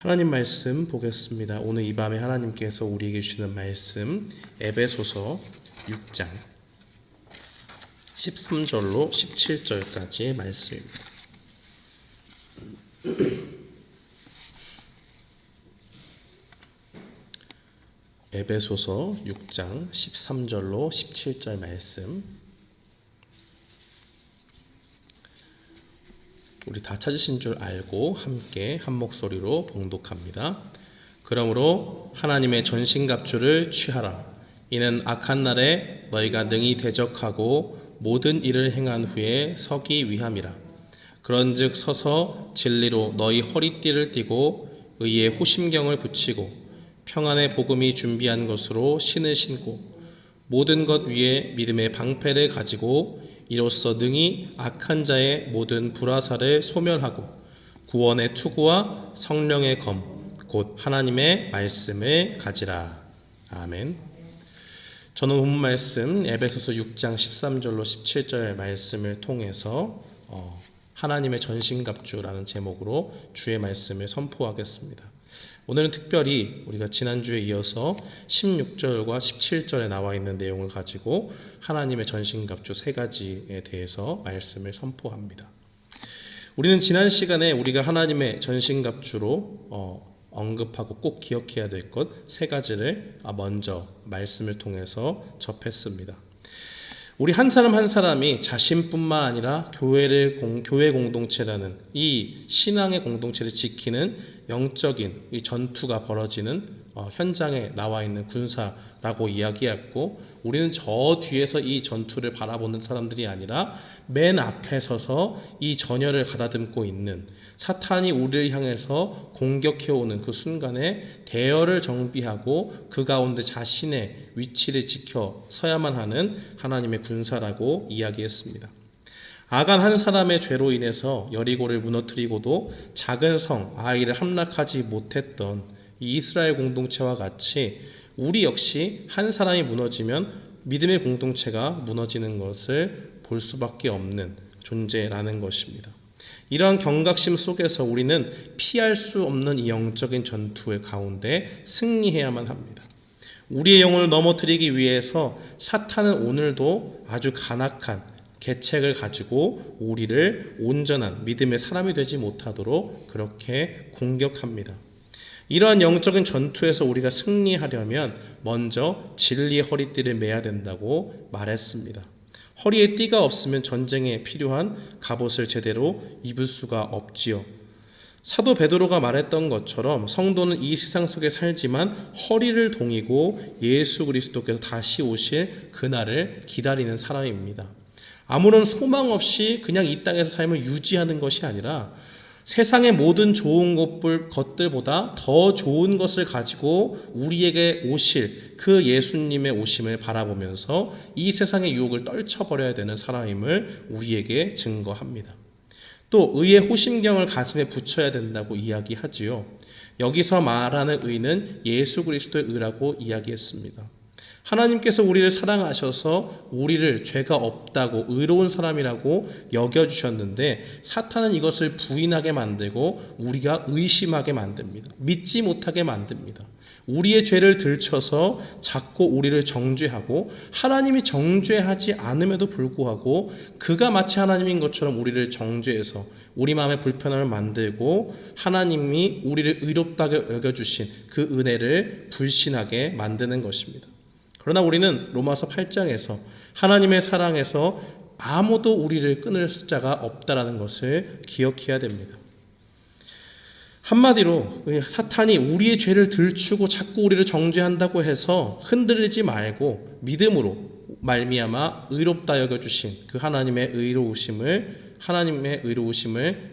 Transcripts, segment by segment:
하나님 말씀 보겠습니다. 오늘 이 밤에 하나님께서 우리에게 주시는 말씀 에베소서 6장 13절로 17절까지의 말씀입니다. 에베소서 6장 13절로 17절 말씀, 우리 다 찾으신 줄 알고 함께 한 목소리로 봉독합니다. 그러므로 하나님의 전신갑주를 취하라. 이는 악한 날에 너희가 능히 대적하고 모든 일을 행한 후에 서기 위함이라. 그런즉 서서 진리로 너희 허리띠를 띠고 의의 호심경을 붙이고 평안의 복음이 준비한 것으로 신을 신고 모든 것 위에 믿음의 방패를 가지고 이로써 능히 악한 자의 모든 불화살을 소멸하고 구원의 투구와 성령의 검 곧 하나님의 말씀을 가지라. 아멘. 저는 본 말씀 에베소서 6장 13절로 17절 말씀을 통해서 하나님의 전신갑주라는 제목으로 주의 말씀을 선포하겠습니다. 오늘은 특별히 우리가 지난주에 이어서 16절과 17절에 나와 있는 내용을 가지고 하나님의 전신갑주 세 가지에 대해서 말씀을 선포합니다. 우리는 지난 시간에 우리가 하나님의 전신갑주로 언급하고 꼭 기억해야 될 것 세 가지를 먼저 말씀을 통해서 접했습니다. 우리 한 사람 한 사람이 자신뿐만 아니라 교회 공동체라는 이 신앙의 공동체를 지키는 영적인 이 전투가 벌어지는 현장에 나와 있는 군사라고 이야기했고, 우리는 저 뒤에서 이 전투를 바라보는 사람들이 아니라 맨 앞에 서서 이 전열을 가다듬고 있는, 사탄이 우리를 향해서 공격해오는 그 순간에 대열을 정비하고 그 가운데 자신의 위치를 지켜 서야만 하는 하나님의 군사라고 이야기했습니다. 아간 한 사람의 죄로 인해서 여리고를 무너뜨리고도 작은 성 아이를 함락하지 못했던 이 이스라엘 공동체와 같이 우리 역시 한 사람이 무너지면 믿음의 공동체가 무너지는 것을 볼 수밖에 없는 존재라는 것입니다. 이러한 경각심 속에서 우리는 피할 수 없는 이 영적인 전투의 가운데 승리해야만 합니다. 우리의 영혼을 넘어뜨리기 위해서 사탄은 오늘도 아주 간악한 계책을 가지고 우리를 온전한 믿음의 사람이 되지 못하도록 그렇게 공격합니다. 이러한 영적인 전투에서 우리가 승리하려면 먼저 진리의 허리띠를 매야 된다고 말했습니다. 허리에 띠가 없으면 전쟁에 필요한 갑옷을 제대로 입을 수가 없지요. 사도 베드로가 말했던 것처럼 성도는 이 세상 속에 살지만 허리를 동이고 예수 그리스도께서 다시 오실 그날을 기다리는 사람입니다. 아무런 소망 없이 그냥 이 땅에서 삶을 유지하는 것이 아니라 세상의 모든 좋은 것들보다 더 좋은 것을 가지고 우리에게 오실 그 예수님의 오심을 바라보면서 이 세상의 유혹을 떨쳐버려야 되는 사람임을 우리에게 증거합니다. 또 의의 호심경을 가슴에 붙여야 된다고 이야기하지요. 여기서 말하는 의는 예수 그리스도의 의라고 이야기했습니다. 하나님께서 우리를 사랑하셔서 우리를 죄가 없다고 의로운 사람이라고 여겨주셨는데, 사탄은 이것을 부인하게 만들고 우리가 의심하게 만듭니다. 믿지 못하게 만듭니다. 우리의 죄를 들춰서 자꾸 우리를 정죄하고, 하나님이 정죄하지 않음에도 불구하고 그가 마치 하나님인 것처럼 우리를 정죄해서 우리 마음에 불편함을 만들고 하나님이 우리를 의롭다고 여겨주신 그 은혜를 불신하게 만드는 것입니다. 그러나 우리는 로마서 8장에서 하나님의 사랑에서 아무도 우리를 끊을 자가 없다라는 것을 기억해야 됩니다. 한마디로 사탄이 우리의 죄를 들추고 자꾸 우리를 정죄한다고 해서 흔들리지 말고 믿음으로 말미암아 의롭다 여겨주신 그 하나님의 의로우심을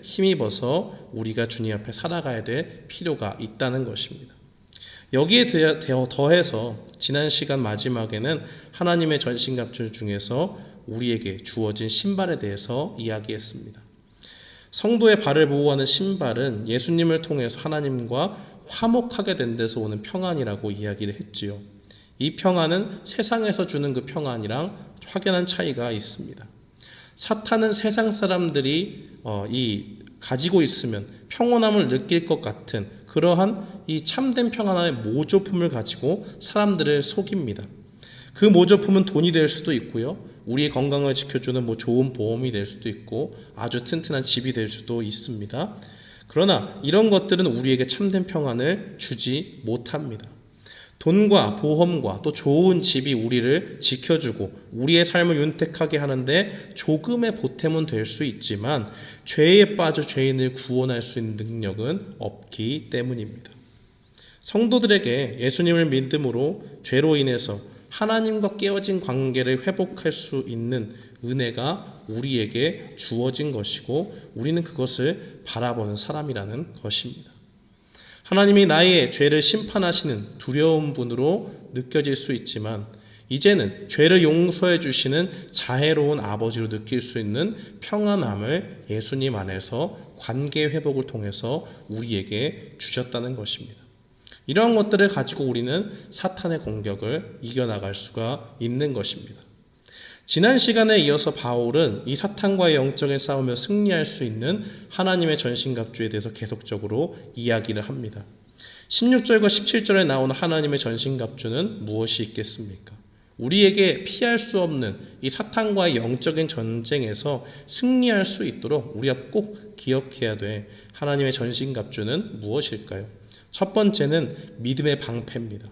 힘입어서 우리가 주님 앞에 살아가야 될 필요가 있다는 것입니다. 여기에 더해서 지난 시간 마지막에는 하나님의 전신갑주 중에서 우리에게 주어진 신발에 대해서 이야기했습니다. 성도의 발을 보호하는 신발은 예수님을 통해서 하나님과 화목하게 된 데서 오는 평안이라고 이야기를 했지요. 이 평안은 세상에서 주는 그 평안이랑 확연한 차이가 있습니다. 사탄은 세상 사람들이 가지고 있으면 평온함을 느낄 것 같은 그러한 이 참된 평안의 모조품을 가지고 사람들을 속입니다. 그 모조품은 돈이 될 수도 있고요, 우리의 건강을 지켜주는 좋은 보험이 될 수도 있고 아주 튼튼한 집이 될 수도 있습니다. 그러나 이런 것들은 우리에게 참된 평안을 주지 못합니다. 돈과 보험과 또 좋은 집이 우리를 지켜주고 우리의 삶을 윤택하게 하는데 조금의 보탬은 될 수 있지만 죄에 빠져 죄인을 구원할 수 있는 능력은 없기 때문입니다. 성도들에게 예수님을 믿음으로 죄로 인해서 하나님과 깨어진 관계를 회복할 수 있는 은혜가 우리에게 주어진 것이고 우리는 그것을 바라보는 사람이라는 것입니다. 하나님이 나의 죄를 심판하시는 두려운 분으로 느껴질 수 있지만 이제는 죄를 용서해 주시는 자애로운 아버지로 느낄 수 있는 평안함을 예수님 안에서 관계 회복을 통해서 우리에게 주셨다는 것입니다. 이러한 것들을 가지고 우리는 사탄의 공격을 이겨나갈 수가 있는 것입니다. 지난 시간에 이어서 바울은 이 사탄과의 영적인 싸움에 승리할 수 있는 하나님의 전신갑주에 대해서 계속적으로 이야기를 합니다. 16절과 17절에 나오는 하나님의 전신갑주는 무엇이 있겠습니까? 우리에게 피할 수 없는 이 사탄과의 영적인 전쟁에서 승리할 수 있도록 우리가 꼭 기억해야 돼. 하나님의 전신갑주는 무엇일까요? 첫 번째는 믿음의 방패입니다.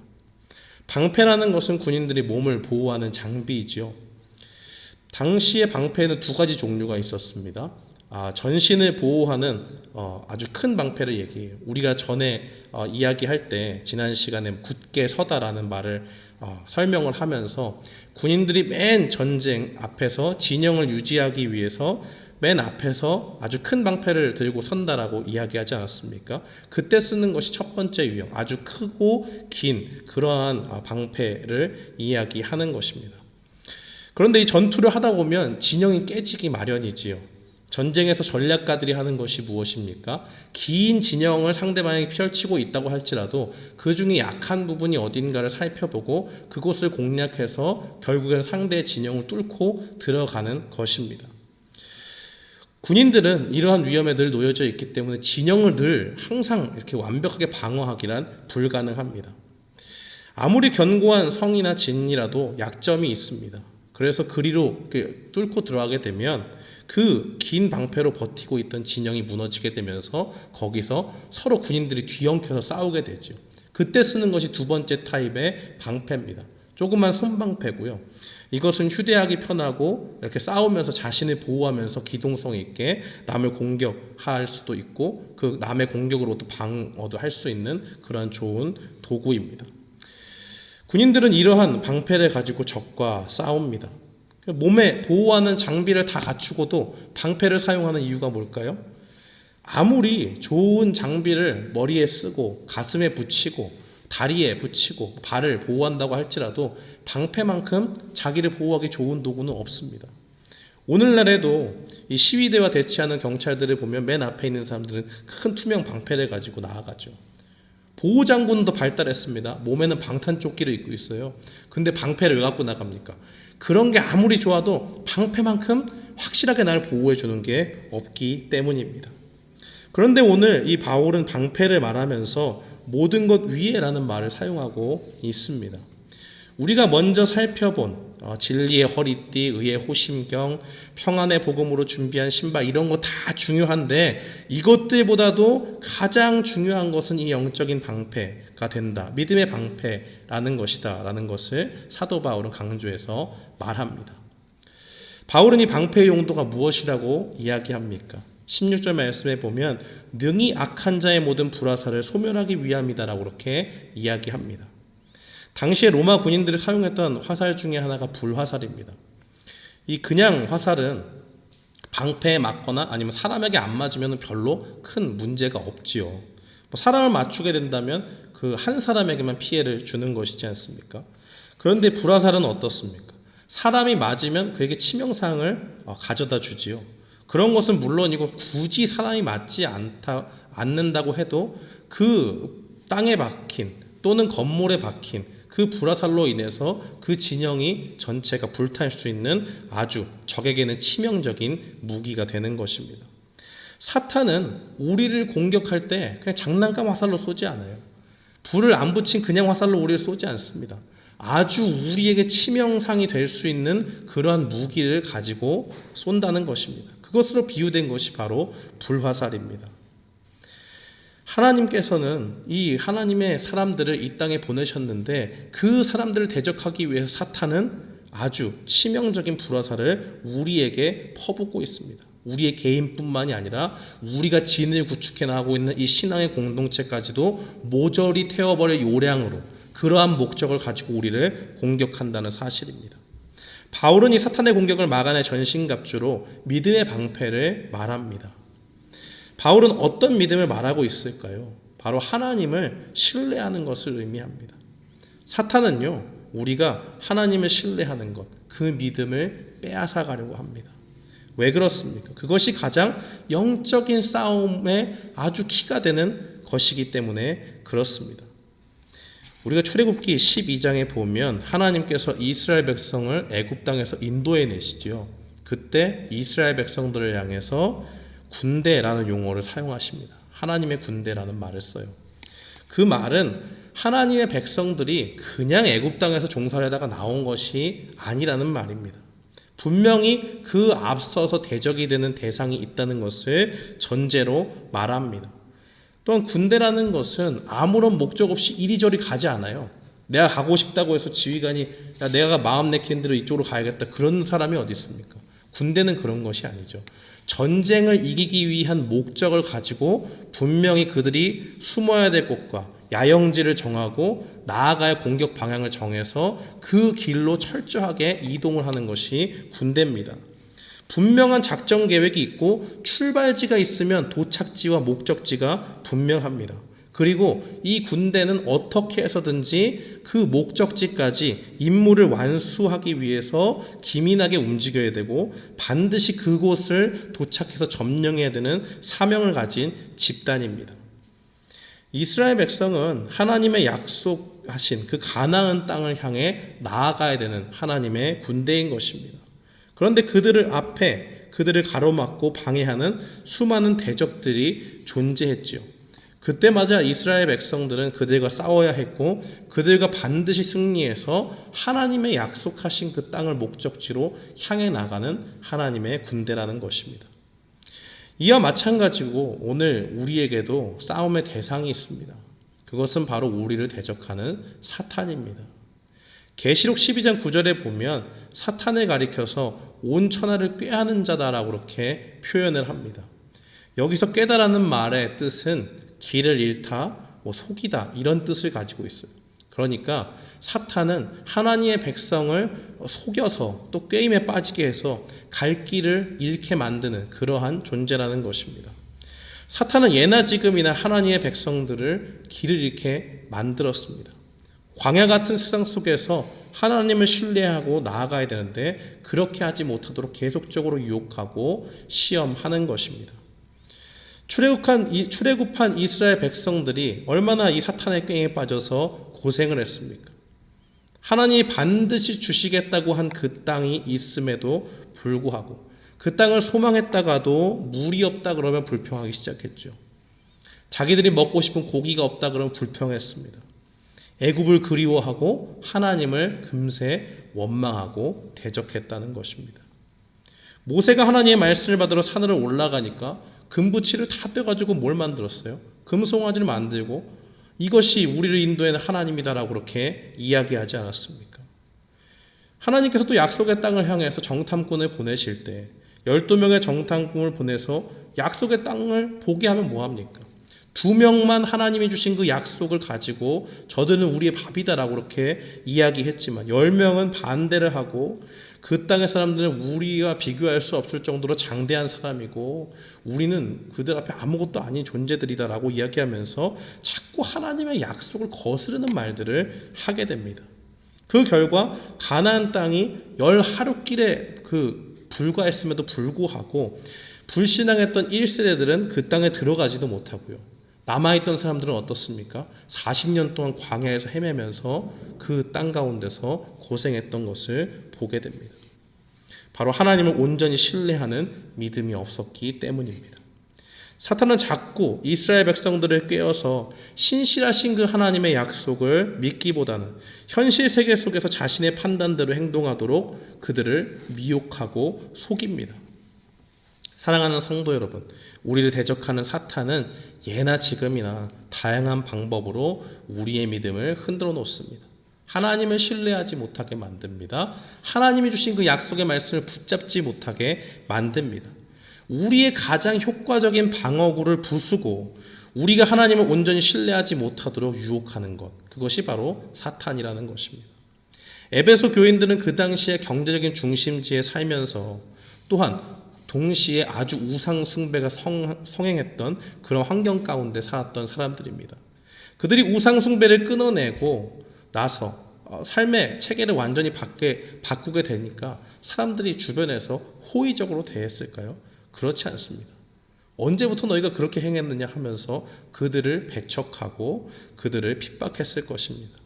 방패라는 것은 군인들이 몸을 보호하는 장비이지요. 당시의 방패는 두 가지 종류가 있었습니다. 전신을 보호하는 아주 큰 방패를 얘기해요. 우리가 전에 이야기할 때 지난 시간에 굳게 서다라는 말을 설명을 하면서 군인들이 맨 전쟁 앞에서 진영을 유지하기 위해서 맨 앞에서 아주 큰 방패를 들고 선다라고 이야기하지 않았습니까? 그때 쓰는 것이 첫 번째 유형, 아주 크고 긴 그러한 방패를 이야기하는 것입니다. 그런데 이 전투를 하다 보면 진영이 깨지기 마련이지요. 전쟁에서 전략가들이 하는 것이 무엇입니까? 긴 진영을 상대방에게 펼치고 있다고 할지라도 그 중에 약한 부분이 어딘가를 살펴보고 그곳을 공략해서 결국엔 상대의 진영을 뚫고 들어가는 것입니다. 군인들은 이러한 위험에 늘 놓여져 있기 때문에 진영을 늘 항상 이렇게 완벽하게 방어하기란 불가능합니다. 아무리 견고한 성이나 진이라도 약점이 있습니다. 그래서 그리로 뚫고 들어가게 되면 그 긴 방패로 버티고 있던 진영이 무너지게 되면서 거기서 서로 군인들이 뒤엉켜서 싸우게 되죠. 그때 쓰는 것이 두 번째 타입의 방패입니다. 조그만 손방패고요. 이것은 휴대하기 편하고 이렇게 싸우면서 자신을 보호하면서 기동성 있게 남을 공격할 수도 있고 그 남의 공격으로부터 방어도 할 수 있는 그런 좋은 도구입니다. 군인들은 이러한 방패를 가지고 적과 싸웁니다. 몸에 보호하는 장비를 다 갖추고도 방패를 사용하는 이유가 뭘까요? 아무리 좋은 장비를 머리에 쓰고 가슴에 붙이고 다리에 붙이고 발을 보호한다고 할지라도 방패만큼 자기를 보호하기 좋은 도구는 없습니다. 오늘날에도 이 시위대와 대치하는 경찰들을 보면 맨 앞에 있는 사람들은 큰 투명 방패를 가지고 나아가죠. 보호장군도 발달했습니다. 몸에는 방탄조끼를 입고 있어요. 근데 방패를 왜 갖고 나갑니까? 그런 게 아무리 좋아도 방패만큼 확실하게 나를 보호해 주는 게 없기 때문입니다. 그런데 오늘 이 바울은 방패를 말하면서 모든 것 위에라는 말을 사용하고 있습니다. 우리가 먼저 살펴본 진리의 허리띠, 의의 호심경, 평안의 복음으로 준비한 신발 이런 거 다 중요한데 이것들보다도 가장 중요한 것은 이 영적인 방패가 된다. 믿음의 방패라는 것이다 라는 것을 사도 바울은 강조해서 말합니다. 바울은 이 방패의 용도가 무엇이라고 이야기합니까? 16절 말씀에 보면 능히 악한 자의 모든 불화살을 소멸하기 위함이다라고 그렇게 이야기합니다. 당시에 로마 군인들이 사용했던 화살 중에 하나가 불화살입니다. 이 그냥 화살은 방패에 맞거나 아니면 사람에게 안 맞으면 별로 큰 문제가 없지요. 사람을 맞추게 된다면 그 한 사람에게만 피해를 주는 것이지 않습니까? 그런데 불화살은 어떻습니까? 사람이 맞으면 그에게 치명상을 가져다 주지요. 그런 것은 물론이고 굳이 사람이 맞지 않는다고 해도 그 땅에 박힌 또는 건물에 박힌 그 불화살로 인해서 그 진영이 전체가 불탈 수 있는 아주 적에게는 치명적인 무기가 되는 것입니다. 사탄은 우리를 공격할 때 그냥 장난감 화살로 쏘지 않아요. 불을 안 붙인 그냥 화살로 우리를 쏘지 않습니다. 아주 우리에게 치명상이 될 수 있는 그러한 무기를 가지고 쏜다는 것입니다. 그것으로 비유된 것이 바로 불화살입니다. 하나님께서는 이 하나님의 사람들을 이 땅에 보내셨는데 그 사람들을 대적하기 위해서 사탄은 아주 치명적인 불화살을 우리에게 퍼붓고 있습니다. 우리의 개인뿐만이 아니라 우리가 진을 구축해 나가고 있는 이 신앙의 공동체까지도 모조리 태워버릴 요량으로 그러한 목적을 가지고 우리를 공격한다는 사실입니다. 바울은 이 사탄의 공격을 막아낼 전신갑주로 믿음의 방패를 말합니다. 바울은 어떤 믿음을 말하고 있을까요? 바로 하나님을 신뢰하는 것을 의미합니다. 사탄은요, 우리가 하나님을 신뢰하는 것, 그 믿음을 빼앗아 가려고 합니다. 왜 그렇습니까? 그것이 가장 영적인 싸움의 아주 키가 되는 것이기 때문에 그렇습니다. 우리가 출애굽기 12장에 보면 하나님께서 이스라엘 백성을 애굽 땅에서 인도해 내시지요. 그때 이스라엘 백성들을 향해서 군대라는 용어를 사용하십니다. 하나님의 군대라는 말을 써요. 그 말은 하나님의 백성들이 그냥 애굽 땅에서 종살이 하다가 나온 것이 아니라는 말입니다. 분명히 그 앞서서 대적이 되는 대상이 있다는 것을 전제로 말합니다. 또한 군대라는 것은 아무런 목적 없이 이리저리 가지 않아요. 내가 가고 싶다고 해서 지휘관이 야, 내가 마음 내키는 대로 이쪽으로 가야겠다, 그런 사람이 어디 있습니까? 군대는 그런 것이 아니죠. 전쟁을 이기기 위한 목적을 가지고 분명히 그들이 숨어야 될 곳과 야영지를 정하고 나아갈 공격 방향을 정해서 그 길로 철저하게 이동을 하는 것이 군대입니다. 분명한 작전 계획이 있고 출발지가 있으면 도착지와 목적지가 분명합니다. 그리고 이 군대는 어떻게 해서든지 그 목적지까지 임무를 완수하기 위해서 기민하게 움직여야 되고 반드시 그곳을 도착해서 점령해야 되는 사명을 가진 집단입니다. 이스라엘 백성은 하나님의 약속하신 그 가나안 땅을 향해 나아가야 되는 하나님의 군대인 것입니다. 그런데 그들을 앞에 그들을 가로막고 방해하는 수많은 대적들이 존재했지요. 그때마다 이스라엘 백성들은 그들과 싸워야 했고 그들과 반드시 승리해서 하나님의 약속하신 그 땅을 목적지로 향해 나가는 하나님의 군대라는 것입니다. 이와 마찬가지고 오늘 우리에게도 싸움의 대상이 있습니다. 그것은 바로 우리를 대적하는 사탄입니다. 계시록 12장 9절에 보면 사탄을 가리켜서 온 천하를 꾀하는 자다라고 그렇게 표현을 합니다. 여기서 깨달라는 말의 뜻은 길을 잃다, 속이다, 이런 뜻을 가지고 있어요. 그러니까 사탄은 하나님의 백성을 속여서 또 게임에 빠지게 해서 갈 길을 잃게 만드는 그러한 존재라는 것입니다. 사탄은 예나 지금이나 하나님의 백성들을 길을 잃게 만들었습니다. 광야 같은 세상 속에서 하나님을 신뢰하고 나아가야 되는데 그렇게 하지 못하도록 계속적으로 유혹하고 시험하는 것입니다. 출애굽한 이스라엘 백성들이 얼마나 이 사탄의 꾀에 빠져서 고생을 했습니까? 하나님이 반드시 주시겠다고 한 그 땅이 있음에도 불구하고 그 땅을 소망했다가도 물이 없다 그러면 불평하기 시작했죠. 자기들이 먹고 싶은 고기가 없다 그러면 불평했습니다. 애굽을 그리워하고 하나님을 금세 원망하고 대적했다는 것입니다. 모세가 하나님의 말씀을 받으러 산으로 올라가니까 금붙이를 다 떼가지고 뭘 만들었어요? 금송아지를 만들고 이것이 우리를 인도하는 하나님이다라고 그렇게 이야기하지 않았습니까? 하나님께서 또 약속의 땅을 향해서 정탐꾼을 보내실 때 12명의 정탐꾼을 보내서 약속의 땅을 보게 하면 뭐합니까? 2명만 하나님이 주신 그 약속을 가지고 저들은 우리의 밥이다라고 그렇게 이야기했지만 10명은 반대를 하고 그 땅의 사람들은 우리와 비교할 수 없을 정도로 장대한 사람이고 우리는 그들 앞에 아무것도 아닌 존재들이다라고 이야기하면서 자꾸 하나님의 약속을 거스르는 말들을 하게 됩니다. 그 결과 가나안 땅이 10하루길에 불과했음에도 불구하고 불신앙했던 1세대들은 그 땅에 들어가지도 못하고요. 남아있던 사람들은 어떻습니까? 40년 동안 광야에서 헤매면서 그 땅 가운데서 고생했던 것을 보게 됩니다. 바로 하나님을 온전히 신뢰하는 믿음이 없었기 때문입니다. 사탄은 자꾸 이스라엘 백성들을 꿰어서 신실하신 그 하나님의 약속을 믿기보다는 현실 세계 속에서 자신의 판단대로 행동하도록 그들을 미혹하고 속입니다. 사랑하는 성도 여러분, 우리를 대적하는 사탄은 예나 지금이나 다양한 방법으로 우리의 믿음을 흔들어 놓습니다. 하나님을 신뢰하지 못하게 만듭니다. 하나님이 주신 그 약속의 말씀을 붙잡지 못하게 만듭니다. 우리의 가장 효과적인 방어구를 부수고 우리가 하나님을 온전히 신뢰하지 못하도록 유혹하는 것, 그것이 바로 사탄이라는 것입니다. 에베소 교인들은 그 당시에 경제적인 중심지에 살면서 또한 동시에 아주 우상 숭배가 성행했던 그런 환경 가운데 살았던 사람들입니다. 그들이 우상 숭배를 끊어내고 나서 삶의 체계를 완전히 바꾸게 되니까 사람들이 주변에서 호의적으로 대했을까요? 그렇지 않습니다. 언제부터 너희가 그렇게 행했느냐 하면서 그들을 배척하고 그들을 핍박했을 것입니다.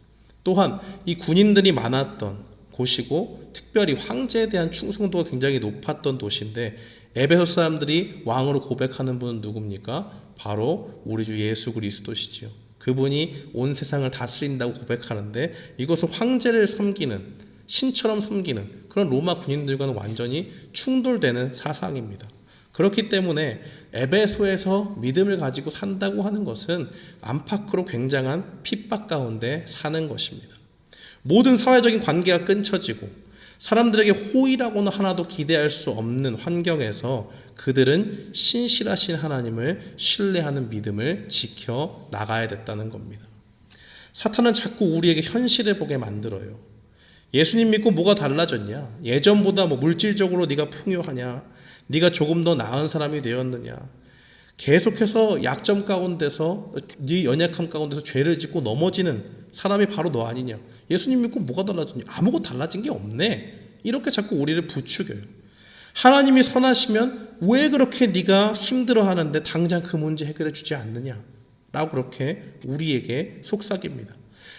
또한 이 군인들이 많았던 곳이고 특별히 황제에 대한 충성도가 굉장히 높았던 도시인데 에베소 사람들이 왕으로 고백하는 분은 누굽니까? 바로 우리 주 예수 그리스도시지요. 그분이 온 세상을 다스린다고 고백하는데 이것은 황제를 섬기는, 신처럼 섬기는 그런 로마 군인들과는 완전히 충돌되는 사상입니다. 그렇기 때문에 에베소에서 믿음을 가지고 산다고 하는 것은 안팎으로 굉장한 핍박 가운데 사는 것입니다. 모든 사회적인 관계가 끊쳐지고 사람들에게 호의라고는 하나도 기대할 수 없는 환경에서 그들은 신실하신 하나님을 신뢰하는 믿음을 지켜 나가야 됐다는 겁니다. 사탄은 자꾸 우리에게 현실을 보게 만들어요. 예수님 믿고 뭐가 달라졌냐? 예전보다 물질적으로 네가 풍요하냐? 네가 조금 더 나은 사람이 되었느냐? 계속해서 약점 가운데서 네 연약함 가운데서 죄를 짓고 넘어지는 사람이 바로 너 아니냐? 예수님 믿고 뭐가 달라졌냐? 아무것도 달라진 게 없네. 이렇게 자꾸 우리를 부추겨요. 하나님이 선하시면 왜 그렇게 네가 힘들어하는데 당장 그 문제 해결해 주지 않느냐? 라고 그렇게 우리에게 속삭입니다.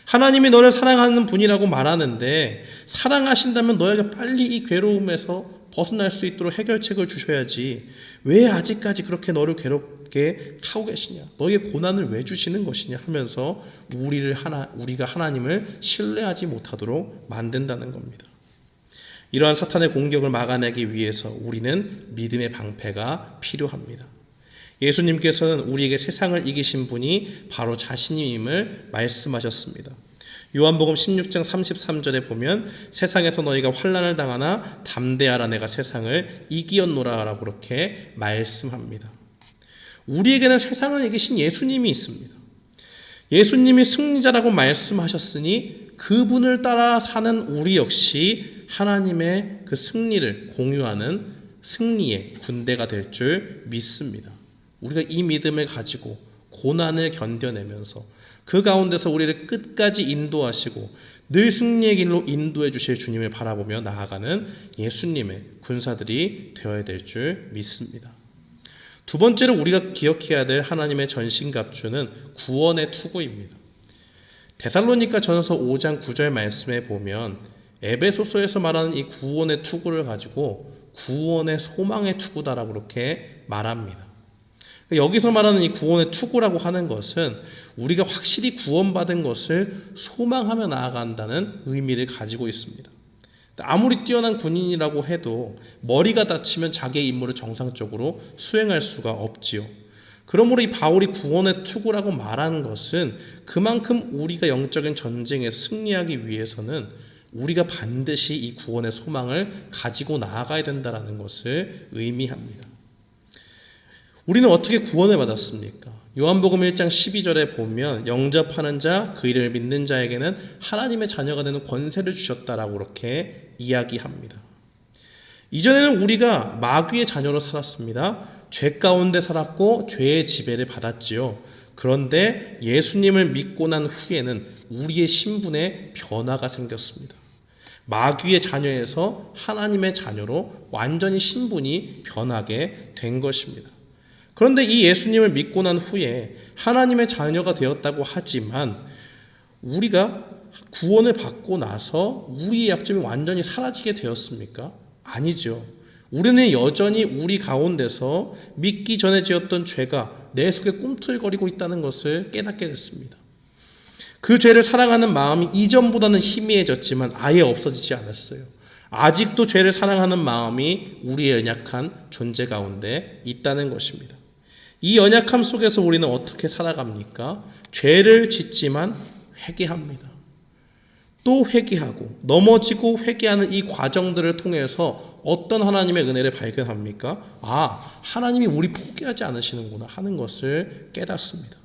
하나님이 너를 사랑하는 분이라고 말하는데 사랑하신다면 너에게 빨리 이 괴로움에서 벗어날 수 있도록 해결책을 주셔야지 왜 아직까지 그렇게 너를 괴롭게 하고 계시냐? 너에게 고난을 왜 주시는 것이냐? 하면서 우리가 하나님을 신뢰하지 못하도록 만든다는 겁니다. 이러한 사탄의 공격을 막아내기 위해서 우리는 믿음의 방패가 필요합니다. 예수님께서는 우리에게 세상을 이기신 분이 바로 자신임을 말씀하셨습니다. 요한복음 16장 33절에 보면 세상에서 너희가 환난을 당하나 담대하라 내가 세상을 이기었노라 라고 그렇게 말씀합니다. 우리에게는 세상을 이기신 예수님이 있습니다. 예수님이 승리자라고 말씀하셨으니 그분을 따라 사는 우리 역시 하나님의 그 승리를 공유하는 승리의 군대가 될 줄 믿습니다. 우리가 이 믿음을 가지고 고난을 견뎌내면서 그 가운데서 우리를 끝까지 인도하시고 늘 승리의 길로 인도해 주실 주님을 바라보며 나아가는 예수님의 군사들이 되어야 될 줄 믿습니다. 두 번째로 우리가 기억해야 될 하나님의 전신갑주는 구원의 투구입니다. 데살로니가 전서 5장 9절 말씀에 보면 에베소서에서 말하는 이 구원의 투구를 가지고 구원의 소망의 투구다라고 그렇게 말합니다. 여기서 말하는 이 구원의 투구라고 하는 것은 우리가 확실히 구원받은 것을 소망하며 나아간다는 의미를 가지고 있습니다. 아무리 뛰어난 군인이라고 해도 머리가 다치면 자기의 임무를 정상적으로 수행할 수가 없지요. 그러므로 이 바울이 구원의 투구라고 말하는 것은 그만큼 우리가 영적인 전쟁에 승리하기 위해서는 우리가 반드시 이 구원의 소망을 가지고 나아가야 된다는 것을 의미합니다. 우리는 어떻게 구원을 받았습니까? 요한복음 1장 12절에 보면 영접하는 자, 그 이름을 믿는 자에게는 하나님의 자녀가 되는 권세를 주셨다라고 그렇게 이야기합니다. 이전에는 우리가 마귀의 자녀로 살았습니다. 죄 가운데 살았고 죄의 지배를 받았지요. 그런데 예수님을 믿고 난 후에는 우리의 신분에 변화가 생겼습니다. 마귀의 자녀에서 하나님의 자녀로 완전히 신분이 변하게 된 것입니다. 그런데 이 예수님을 믿고 난 후에 하나님의 자녀가 되었다고 하지만 우리가 구원을 받고 나서 우리의 약점이 완전히 사라지게 되었습니까? 아니죠. 우리는 여전히 우리 가운데서 믿기 전에 지었던 죄가 내 속에 꿈틀거리고 있다는 것을 깨닫게 됐습니다. 그 죄를 사랑하는 마음이 이전보다는 희미해졌지만 아예 없어지지 않았어요. 아직도 죄를 사랑하는 마음이 우리의 연약한 존재 가운데 있다는 것입니다. 이 연약함 속에서 우리는 어떻게 살아갑니까? 죄를 짓지만 회개합니다. 또 회개하고 넘어지고 회개하는 이 과정들을 통해서 어떤 하나님의 은혜를 발견합니까? 하나님이 우리 포기하지 않으시는구나 하는 것을 깨닫습니다.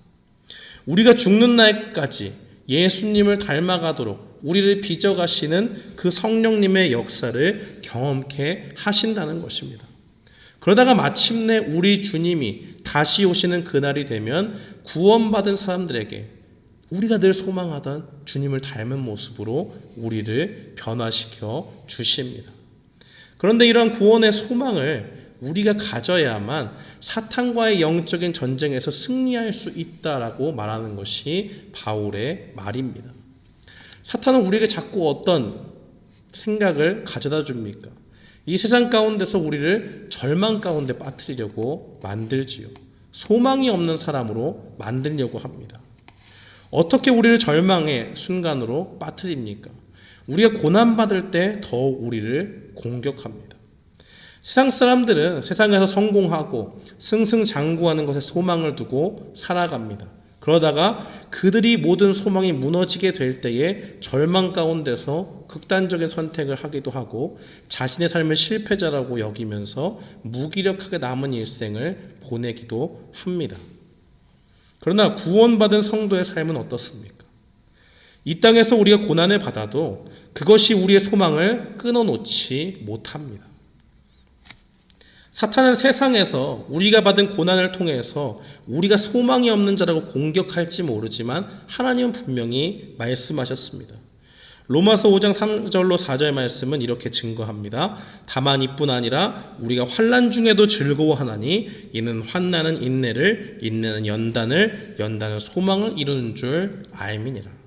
우리가 죽는 날까지 예수님을 닮아가도록 우리를 빚어가시는 그 성령님의 역사를 경험케 하신다는 것입니다. 그러다가 마침내 우리 주님이 다시 오시는 그날이 되면 구원받은 사람들에게 우리가 늘 소망하던 주님을 닮은 모습으로 우리를 변화시켜 주십니다. 그런데 이러한 구원의 소망을 우리가 가져야만 사탄과의 영적인 전쟁에서 승리할 수 있다라고 말하는 것이 바울의 말입니다. 사탄은 우리에게 자꾸 어떤 생각을 가져다 줍니까? 이 세상 가운데서 우리를 절망 가운데 빠뜨리려고 만들지요. 소망이 없는 사람으로 만들려고 합니다. 어떻게 우리를 절망의 순간으로 빠뜨립니까? 우리가 고난받을 때 더 우리를 공격합니다. 세상 사람들은 세상에서 성공하고 승승장구하는 것에 소망을 두고 살아갑니다. 그러다가 그들이 모든 소망이 무너지게 될 때에 절망 가운데서 극단적인 선택을 하기도 하고 자신의 삶을 실패자라고 여기면서 무기력하게 남은 일생을 보내기도 합니다. 그러나 구원받은 성도의 삶은 어떻습니까? 이 땅에서 우리가 고난을 받아도 그것이 우리의 소망을 끊어놓지 못합니다. 사탄은 세상에서 우리가 받은 고난을 통해서 우리가 소망이 없는 자라고 공격할지 모르지만 하나님은 분명히 말씀하셨습니다. 로마서 5장 3절로 4절 말씀은 이렇게 증거합니다. 다만 이뿐 아니라 우리가 환난 중에도 즐거워하나니 이는 환난은 인내를, 인내는 연단을, 연단은 소망을 이루는 줄 알미니라.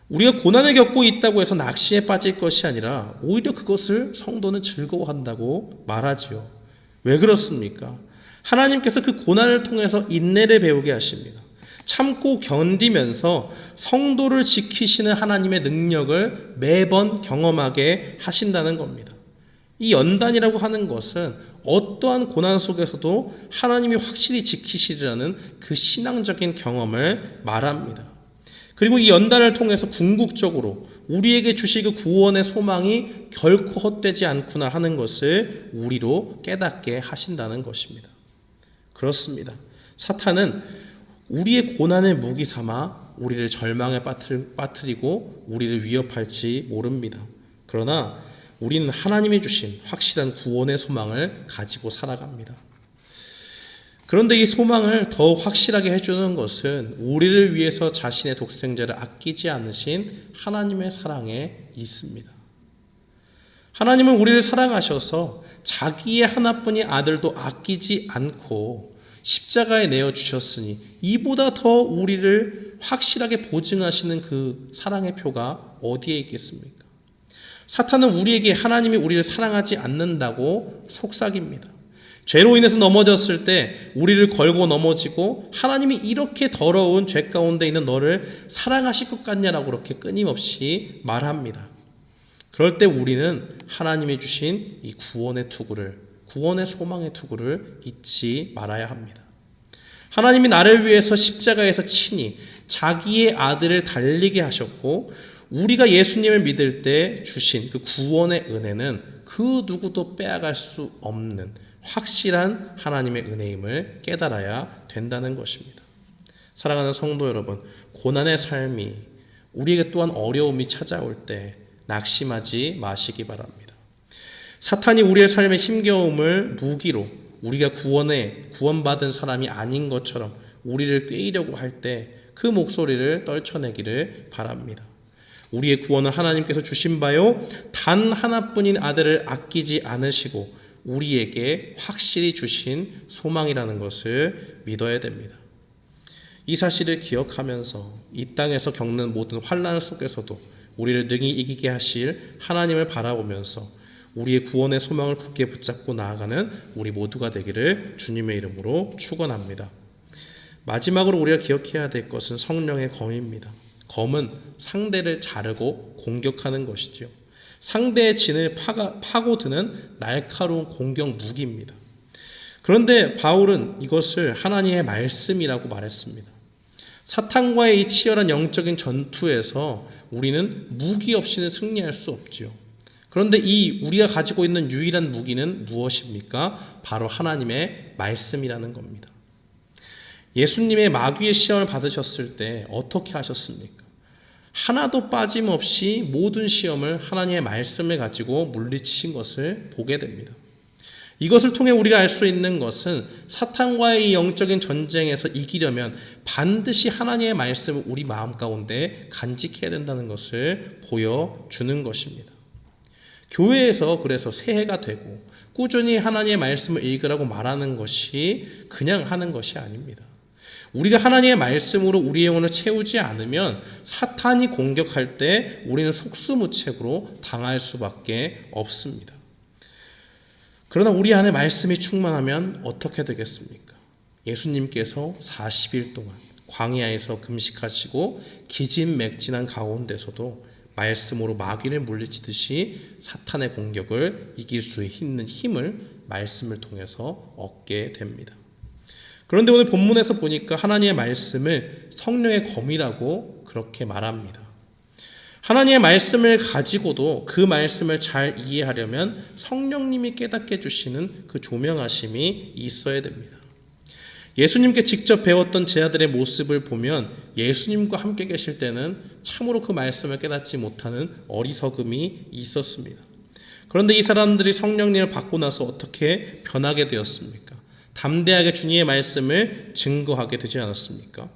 우리가 고난을 겪고 있다고 해서 낙심에 빠질 것이 아니라 오히려 그것을 성도는 즐거워한다고 말하지요. 왜 그렇습니까? 하나님께서 그 고난을 통해서 인내를 배우게 하십니다. 참고 견디면서 성도를 지키시는 하나님의 능력을 매번 경험하게 하신다는 겁니다. 이 연단이라고 하는 것은 어떠한 고난 속에서도 하나님이 확실히 지키시리라는 그 신앙적인 경험을 말합니다. 그리고 이 연단을 통해서 궁극적으로 우리에게 주실 그 구원의 소망이 결코 헛되지 않구나 하는 것을 우리로 깨닫게 하신다는 것입니다. 그렇습니다. 사탄은 우리의 고난의 무기 삼아 우리를 절망에 빠뜨리고 우리를 위협할지 모릅니다. 그러나 우리는 하나님이 주신 확실한 구원의 소망을 가지고 살아갑니다. 그런데 이 소망을 더 확실하게 해주는 것은 우리를 위해서 자신의 독생자를 아끼지 않으신 하나님의 사랑에 있습니다. 하나님은 우리를 사랑하셔서 자기의 하나뿐인 아들도 아끼지 않고 십자가에 내어주셨으니 이보다 더 우리를 확실하게 보증하시는 그 사랑의 표가 어디에 있겠습니까? 사탄은 우리에게 하나님이 우리를 사랑하지 않는다고 속삭입니다. 죄로 인해서 넘어졌을 때 우리를 걸고 넘어지고 하나님이 이렇게 더러운 죄 가운데 있는 너를 사랑하실 것 같냐라고 그렇게 끊임없이 말합니다. 그럴 때 우리는 하나님이 주신 이 구원의 투구를, 구원의 소망의 투구를 잊지 말아야 합니다. 하나님이 나를 위해서 십자가에서 친히 자기의 아들을 달리게 하셨고 우리가 예수님을 믿을 때 주신 그 구원의 은혜는 그 누구도 빼앗갈 수 없는 확실한 하나님의 은혜임을 깨달아야 된다는 것입니다. 사랑하는 성도 여러분, 고난의 삶이 우리에게 또한 어려움이 찾아올 때 낙심하지 마시기 바랍니다. 사탄이 우리의 삶의 힘겨움을 무기로 우리가 구원받은 사람이 아닌 것처럼 우리를 꾀이려고 할 때 그 목소리를 떨쳐내기를 바랍니다. 우리의 구원은 하나님께서 주신 바요 단 하나뿐인 아들을 아끼지 않으시고 우리에게 확실히 주신 소망이라는 것을 믿어야 됩니다. 이 사실을 기억하면서 이 땅에서 겪는 모든 환난 속에서도 우리를 능히 이기게 하실 하나님을 바라보면서 우리의 구원의 소망을 굳게 붙잡고 나아가는 우리 모두가 되기를 주님의 이름으로 축원합니다. 마지막으로 우리가 기억해야 될 것은 성령의 검입니다. 검은 상대를 자르고 공격하는 것이죠. 상대의 진을 파고드는 날카로운 공격 무기입니다. 그런데 바울은 이것을 하나님의 말씀이라고 말했습니다. 사탄과의 이 치열한 영적인 전투에서 우리는 무기 없이는 승리할 수 없지요. 그런데 이 우리가 가지고 있는 유일한 무기는 무엇입니까? 바로 하나님의 말씀이라는 겁니다. 예수님의 마귀의 시험을 받으셨을 때 어떻게 하셨습니까? 하나도 빠짐없이 모든 시험을 하나님의 말씀을 가지고 물리치신 것을 보게 됩니다. 이것을 통해 우리가 알 수 있는 것은 사탄과의 이 영적인 전쟁에서 이기려면 반드시 하나님의 말씀을 우리 마음 가운데 간직해야 된다는 것을 보여주는 것입니다. 교회에서 그래서 새해가 되고 꾸준히 하나님의 말씀을 읽으라고 말하는 것이 그냥 하는 것이 아닙니다. 우리가 하나님의 말씀으로 우리의 영혼을 채우지 않으면 사탄이 공격할 때 우리는 속수무책으로 당할 수밖에 없습니다. 그러나 우리 안에 말씀이 충만하면 어떻게 되겠습니까? 예수님께서 40일 동안 광야에서 금식하시고 기진맥진한 가운데서도 말씀으로 마귀를 물리치듯이 사탄의 공격을 이길 수 있는 힘을 말씀을 통해서 얻게 됩니다. 그런데 오늘 본문에서 보니까 하나님의 말씀을 성령의 검이라고 그렇게 말합니다. 하나님의 말씀을 가지고도 그 말씀을 잘 이해하려면 성령님이 깨닫게 해주시는 그 조명하심이 있어야 됩니다. 예수님께 직접 배웠던 제자들의 모습을 보면 예수님과 함께 계실 때는 참으로 그 말씀을 깨닫지 못하는 어리석음이 있었습니다. 그런데 이 사람들이 성령님을 받고 나서 어떻게 변하게 되었습니까? 담대하게 주님의 말씀을 증거하게 되지 않았습니까?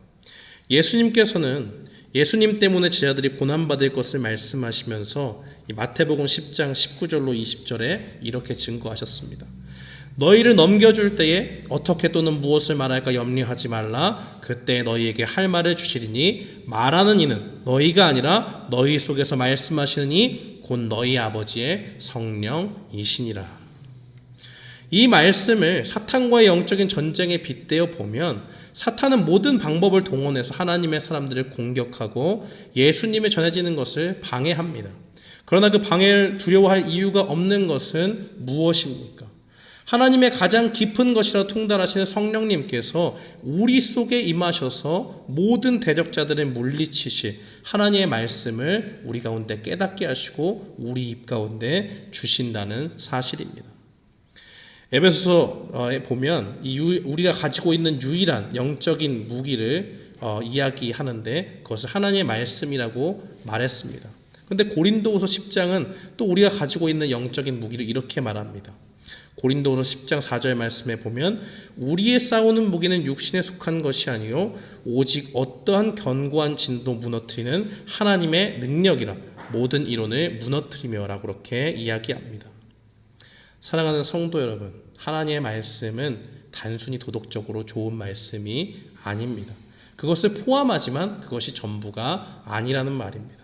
예수님께서는 예수님 때문에 제자들이 고난받을 것을 말씀하시면서 마태복음 10장 19절로 20절에 이렇게 증거하셨습니다. 너희를 넘겨줄 때에 어떻게 또는 무엇을 말할까 염려하지 말라. 그때 너희에게 할 말을 주시리니 말하는 이는 너희가 아니라 너희 속에서 말씀하시는 이 곧 너희 아버지의 성령이시니라. 이 말씀을 사탄과의 영적인 전쟁에 빗대어 보면 사탄은 모든 방법을 동원해서 하나님의 사람들을 공격하고 예수님의 전해지는 것을 방해합니다. 그러나 그 방해를 두려워할 이유가 없는 것은 무엇입니까? 하나님의 가장 깊은 것이라 통달하시는 성령님께서 우리 속에 임하셔서 모든 대적자들을 물리치실 하나님의 말씀을 우리 가운데 깨닫게 하시고 우리 입 가운데 주신다는 사실입니다. 에베소서에 보면 우리가 가지고 있는 유일한 영적인 무기를 이야기하는데 그것을 하나님의 말씀이라고 말했습니다. 그런데 고린도후서 10장은 또 우리가 가지고 있는 영적인 무기를 이렇게 말합니다. 고린도후서 10장 4절 말씀에 보면 우리의 싸우는 무기는 육신에 속한 것이 아니요 오직 어떠한 견고한 진도 무너뜨리는 하나님의 능력이라 모든 이론을 무너뜨리며라고 그렇게 이야기합니다. 사랑하는 성도 여러분, 하나님의 말씀은 단순히 도덕적으로 좋은 말씀이 아닙니다. 그것을 포함하지만 그것이 전부가 아니라는 말입니다.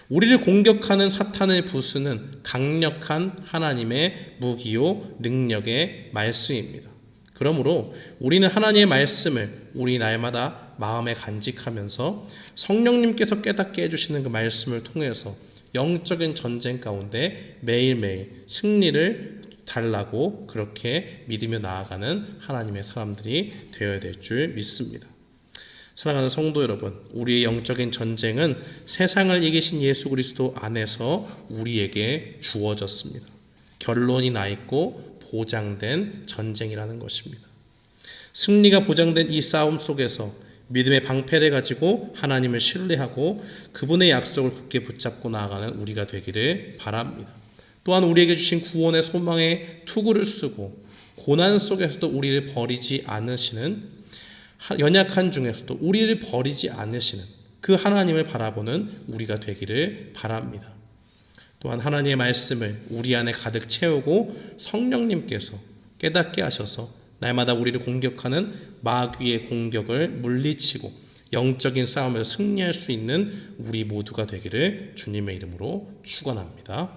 우리를 공격하는 사탄을 부수는 강력한 하나님의 무기요 능력의 말씀입니다. 그러므로 우리는 하나님의 말씀을 우리 날마다 마음에 간직하면서 성령님께서 깨닫게 해주시는 그 말씀을 통해서 영적인 전쟁 가운데 매일매일 승리를 달라고 그렇게 믿으며 나아가는 하나님의 사람들이 되어야 될 줄 믿습니다. 사랑하는 성도 여러분, 우리의 영적인 전쟁은 세상을 이기신 예수 그리스도 안에서 우리에게 주어졌습니다. 결론이 나 있고 보장된 전쟁이라는 것입니다. 승리가 보장된 이 싸움 속에서 믿음의 방패를 가지고 하나님을 신뢰하고 그분의 약속을 굳게 붙잡고 나아가는 우리가 되기를 바랍니다. 또한 우리에게 주신 구원의 소망에 투구를 쓰고 고난 속에서도 우리를 버리지 않으시는 연약한 중에서도 우리를 버리지 않으시는 그 하나님을 바라보는 우리가 되기를 바랍니다. 또한 하나님의 말씀을 우리 안에 가득 채우고 성령님께서 깨닫게 하셔서 날마다 우리를 공격하는 마귀의 공격을 물리치고 영적인 싸움에서 승리할 수 있는 우리 모두가 되기를 주님의 이름으로 축원합니다.